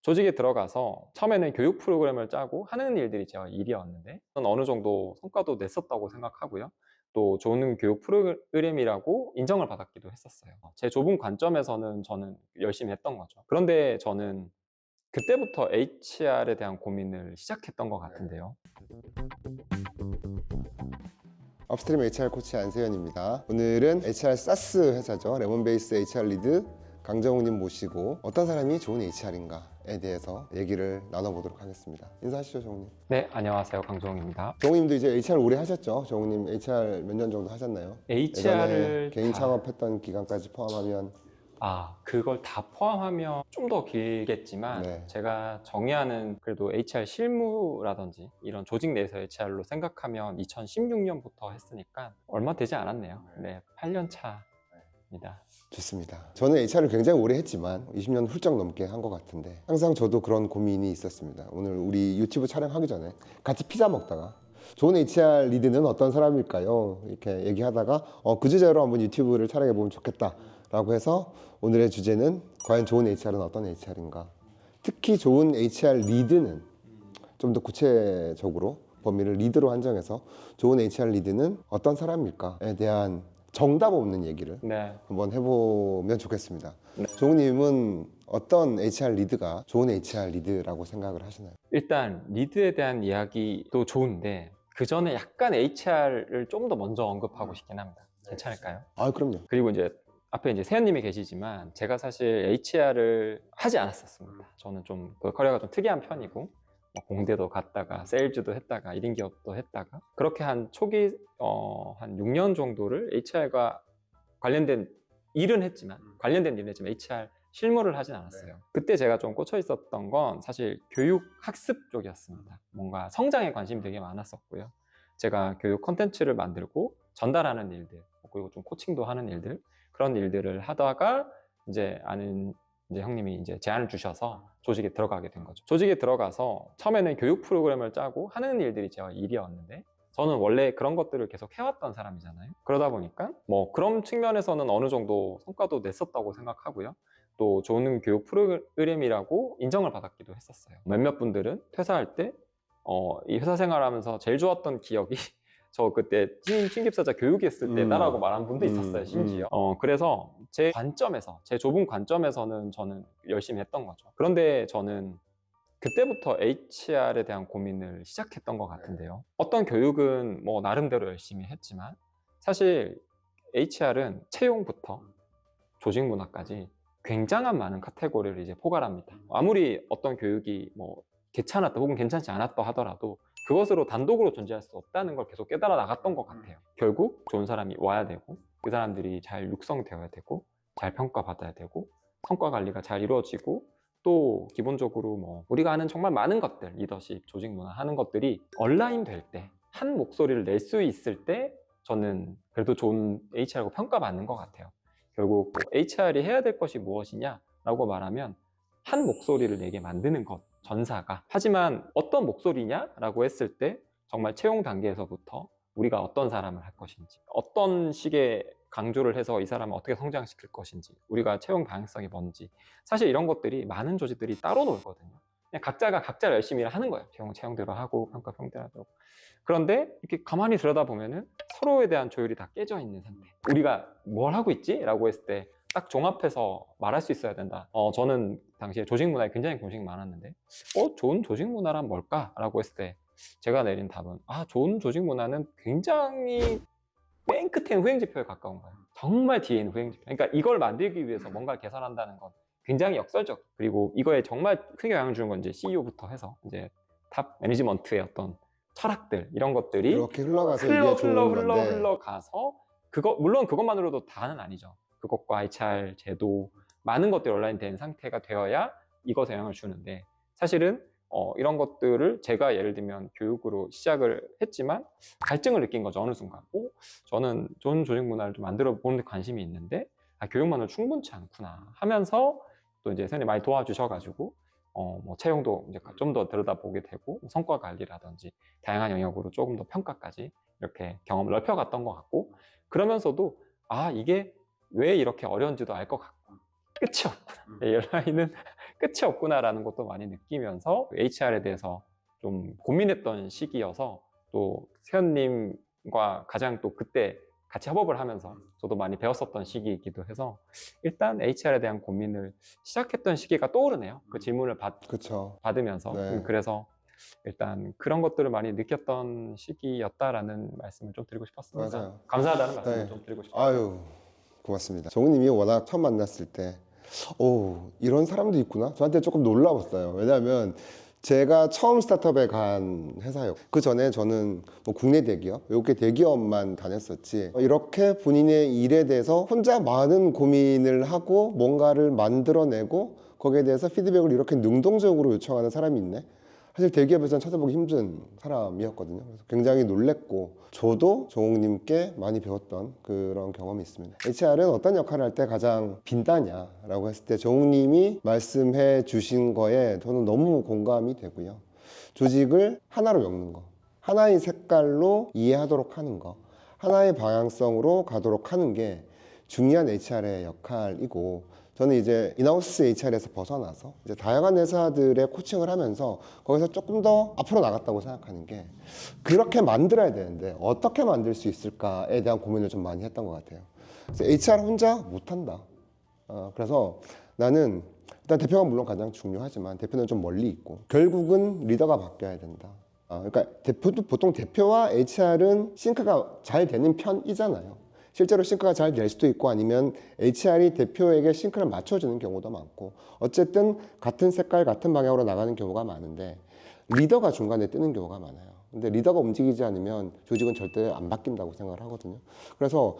조직에 들어가서 처음에는 교육 프로그램을 짜고 하는 일들이 제 일이었는데 저는 어느 정도 성과도 냈었다고 생각하고요. 또 좋은 교육 프로그램이라고 인정을 받았기도 했었어요. 제 좁은 관점에서는 저는 열심히 했던 거죠. 그런데 저는 그때부터 HR에 대한 고민을 시작했던 것 같은데요. 업스트림 HR 코치 안세현입니다. 오늘은 HR 사스 회사죠. 레몬베이스 HR 리드 강정우님 모시고 어떤 사람이 좋은 HR인가에 대해서 얘기를 나눠보도록 하겠습니다. 인사하시죠, 정우님. 네, 안녕하세요. 강종입니다. 정우님도 이제 HR 오래 하셨죠? 정우님 HR 몇 년 정도 하셨나요? HR을 예전에 개인 창업했던 기간까지 포함하면 그걸 다 포함하면 좀 더 길겠지만 네. 제가 정의하는 그래도 HR 실무라든지 이런 조직 내에서 HR로 생각하면 2016년부터 했으니까 얼마 되지 않았네요. 네, 8년 차입니다. 좋습니다. 저는 HR을 굉장히 오래 했지만 20년 훌쩍 넘게 한 것 같은데 항상 저도 그런 고민이 있었습니다. 오늘 우리 유튜브 촬영하기 전에 같이 피자 먹다가 좋은 HR 리드는 어떤 사람일까요? 이렇게 얘기하다가 그 주제로 한번 유튜브를 촬영해보면 좋겠다 라고 해서 오늘의 주제는 과연 좋은 HR은 어떤 HR인가, 특히 좋은 HR 리드는 좀 더 구체적으로 범위를 리드로 한정해서 좋은 HR 리드는 어떤 사람일까에 대한 정답 없는 얘기를 네. 한번 해보면 좋겠습니다. 네. 종우님은 어떤 HR 리드가 좋은 HR 리드라고 생각을 하시나요? 일단 리드에 대한 이야기도 좋은데 그 전에 약간 HR을 좀 더 먼저 언급하고 싶긴 합니다. 괜찮을까요? 그럼요. 그리고 이제 앞에 이제 세연님이 계시지만 제가 사실 HR을 하지 않았었습니다. 저는 좀 그 커리어가 좀 특이한 편이고 뭐 공대도 갔다가 세일즈도 했다가 1인 기업도 했다가 그렇게 한 초기 한 6년 정도를 HR과 관련된 일은 했지만 HR 실무를 하진 않았어요. 그때 제가 좀 꽂혀 있었던 건 사실 교육 학습 쪽이었습니다. 뭔가 성장에 관심이 되게 많았었고요. 제가 교육 콘텐츠를 만들고 전달하는 일들, 그리고 좀 코칭도 하는 일들, 그런 일들을 하다가 이제 아는 이제 형님이 이제 제안을 주셔서 조직에 들어가게 된 거죠. 조직에 들어가서 처음에는 교육 프로그램을 짜고 하는 일들이 제 일이었는데 저는 원래 그런 것들을 계속 해왔던 사람이잖아요. 그러다 보니까 뭐 그런 측면에서는 어느 정도 성과도 냈었다고 생각하고요. 또 좋은 교육 프로그램이라고 인정을 받았기도 했었어요. 몇몇 분들은 퇴사할 때 이 회사 생활하면서 제일 좋았던 기억이 저 그때 신입사자 교육했을 때다라고 말한 분도 있었어요, 심지어. 그래서 제 관점에서, 제 좁은 관점에서는 저는 열심히 했던 거죠. 그런데 저는 그때부터 HR에 대한 고민을 시작했던 것 같은데요. 어떤 교육은 뭐 나름대로 열심히 했지만 사실 HR은 채용부터 조직 문화까지 굉장한 많은 카테고리를 이제 포괄합니다. 아무리 어떤 교육이 뭐 괜찮았다 혹은 괜찮지 않았다 하더라도 그것으로 단독으로 존재할 수 없다는 걸 계속 깨달아 나갔던 것 같아요. 결국 좋은 사람이 와야 되고 그 사람들이 잘 육성되어야 되고 잘 평가받아야 되고 성과 관리가 잘 이루어지고 또 기본적으로 뭐 우리가 하는 정말 많은 것들, 리더십, 조직 문화 하는 것들이 얼라인 될 때, 한 목소리를 낼 수 있을 때 저는 그래도 좋은 HR이라고 평가받는 것 같아요. 결국 HR이 해야 될 것이 무엇이냐라고 말하면 한 목소리를 내게 만드는 것, 전사가. 하지만 어떤 목소리냐라고 했을 때 정말 채용 단계에서부터 우리가 어떤 사람을 할 것인지, 어떤 식의 강조를 해서 이 사람을 어떻게 성장시킬 것인지, 우리가 채용 방향성이 뭔지, 사실 이런 것들이 많은 조직들이 따로 놀거든요. 그냥 각자가 각자 열심히 하는 거예요. 채용대로 하고 평가 평대로 하고. 그런데 이렇게 가만히 들여다보면은 서로에 대한 조율이 다 깨져 있는 상태. 우리가 뭘 하고 있지? 라고 했을 때 딱 종합해서 말할 수 있어야 된다. 저는 당시에 조직 문화에 굉장히 관심이 많았는데 좋은 조직 문화란 뭘까? 라고 했을 때 제가 내린 답은 좋은 조직 문화는 굉장히 맨 끝에 후행지표에 가까운 거예요. 정말 뒤에 있는 후행지표. 그러니까 이걸 만들기 위해서 뭔가를 개선한다는 건 굉장히 역설적. 그리고 이거에 정말 크게 영향을 주는 건 이제 CEO부터 해서 이제 탑 매니지먼트의 어떤 철학들 이런 것들이 이렇게 흘러가서 이게 좋은 건데 흘러가서 물론 그것만으로도 다는 아니죠. 그것과 HR 제도 많은 것들이 온라인된 상태가 되어야 이것에 영향을 주는데 사실은 이런 것들을 제가 예를 들면 교육으로 시작을 했지만 갈증을 느낀 거죠. 어느 순간 저는 좋은 조직 문화를 좀 만들어 보는 데 관심이 있는데 교육만으로 충분치 않구나 하면서 또 이제 선생님이 많이 도와주셔가지고 뭐 채용도 이제 좀 더 들여다보게 되고 성과 관리라든지 다양한 영역으로 조금 더 평가까지 이렇게 경험을 넓혀갔던 것 같고 그러면서도 이게 왜 이렇게 어려운지도 알 것 같고 끝이 없구나. 이 온라인은 끝이 없구나라는 것도 많이 느끼면서 HR에 대해서 좀 고민했던 시기여서 또 세연님과 가장 또 그때 같이 협업을 하면서 저도 많이 배웠었던 시기이기도 해서 일단 HR에 대한 고민을 시작했던 시기가 떠오르네요. 그 질문을 그렇죠. 받으면서. 네. 그래서 일단 그런 것들을 많이 느꼈던 시기였다라는 말씀을 좀 드리고 싶었습니다. 맞아요. 감사하다는 말씀을 네. 좀 드리고 싶어요. 아유, 고맙습니다. 정우님이 워낙 처음 만났을 때, 오, 이런 사람도 있구나. 저한테 조금 놀라웠어요. 왜냐하면 제가 처음 스타트업에 간 회사예요. 그 전에 저는 뭐 국내 대기업, 외국계 대기업만 다녔었지. 이렇게 본인의 일에 대해서 혼자 많은 고민을 하고 뭔가를 만들어내고 거기에 대해서 피드백을 이렇게 능동적으로 요청하는 사람이 있네. 사실 대기업에서는 찾아보기 힘든 사람이었거든요. 그래서 굉장히 놀랬고 저도 정욱님께 많이 배웠던 그런 경험이 있습니다. HR은 어떤 역할을 할 때 가장 빈다냐라고 했을 때 정욱님이 말씀해 주신 거에 저는 너무 공감이 되고요. 조직을 하나로 엮는 거, 하나의 색깔로 이해하도록 하는 거, 하나의 방향성으로 가도록 하는 게 중요한 HR의 역할이고 저는 이제 인하우스 HR에서 벗어나서 이제 다양한 회사들의 코칭을 하면서 거기서 조금 더 앞으로 나갔다고 생각하는 게 그렇게 만들어야 되는데 어떻게 만들 수 있을까에 대한 고민을 좀 많이 했던 것 같아요. 그래서 HR 혼자 못한다. 그래서 나는 일단 대표가 물론 가장 중요하지만 대표는 좀 멀리 있고 결국은 리더가 바뀌어야 된다. 그러니까 대표도 보통 대표와 HR은 싱크가 잘 되는 편이잖아요. 실제로 싱크가 잘 될 수도 있고 아니면 HR이 대표에게 싱크를 맞춰주는 경우도 많고 어쨌든 같은 색깔 같은 방향으로 나가는 경우가 많은데 리더가 중간에 뜨는 경우가 많아요. 근데 리더가 움직이지 않으면 조직은 절대 안 바뀐다고 생각을 하거든요. 그래서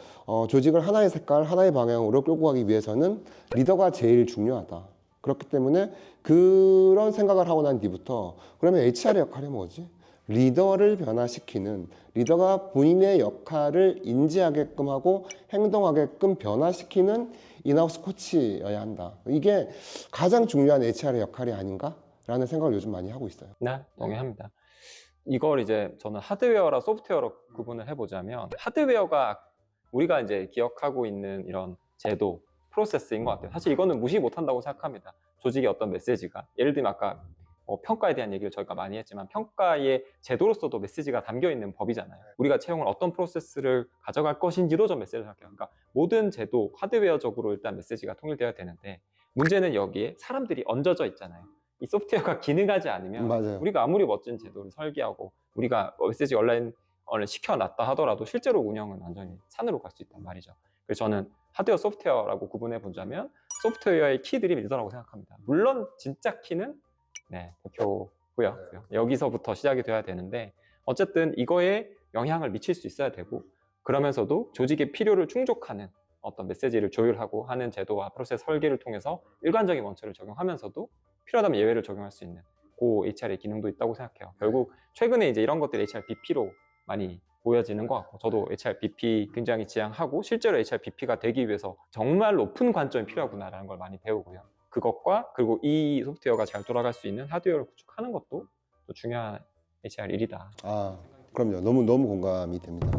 조직을 하나의 색깔 하나의 방향으로 끌고 가기 위해서는 리더가 제일 중요하다. 그렇기 때문에 그런 생각을 하고 난 뒤부터 그러면 HR의 역할이 뭐지? 리더를 변화시키는, 리더가 본인의 역할을 인지하게끔 하고 행동하게끔 변화시키는 인하우스 코치여야 한다. 이게 가장 중요한 HR의 역할이 아닌가라는 생각을 요즘 많이 하고 있어요. 네, 동의합니다. 이걸 이제 저는 하드웨어랑 소프트웨어로 구분을 해보자면 하드웨어가 우리가 이제 기억하고 있는 이런 제도, 프로세스인 것 같아요. 사실 이거는 무시 못한다고 생각합니다. 조직의 어떤 메시지가 예를 들면 아까 평가에 대한 얘기를 저희가 많이 했지만 평가의 제도로서도 메시지가 담겨있는 법이잖아요. 우리가 채용을 어떤 프로세스를 가져갈 것인지도 좀 메시지를 생각해요. 그러니까 모든 제도, 하드웨어적으로 일단 메시지가 통일되어야 되는데 문제는 여기에 사람들이 얹어져 있잖아요. 이 소프트웨어가 기능하지 않으면 맞아요. 우리가 아무리 멋진 제도를 설계하고 우리가 메시지 온라인을 시켜놨다 하더라도 실제로 운영은 완전히 산으로 갈 수 있단 말이죠. 그래서 저는 하드웨어, 소프트웨어라고 구분해 보자면 소프트웨어의 키들이 리더라고 생각합니다. 물론 진짜 키는 대표고요. 여기서부터 시작이 돼야 되는데 어쨌든 이거에 영향을 미칠 수 있어야 되고 그러면서도 조직의 필요를 충족하는 어떤 메시지를 조율하고 하는 제도와 프로세스 설계를 통해서 일관적인 원칙을 적용하면서도 필요하다면 예외를 적용할 수 있는 그 HR의 기능도 있다고 생각해요. 결국 최근에 이제 이런 것들이 HRBP로 많이 보여지는 것 같고 저도 HRBP 굉장히 지향하고 실제로 HRBP가 되기 위해서 정말 높은 관점이 필요하구나라는 걸 많이 배우고요. 그것과 그리고 이 소프트웨어가 잘 돌아갈 수 있는 하드웨어를 구축하는 것도 또 중요한 HR 일이다. 그럼요. 너무 공감이 됩니다.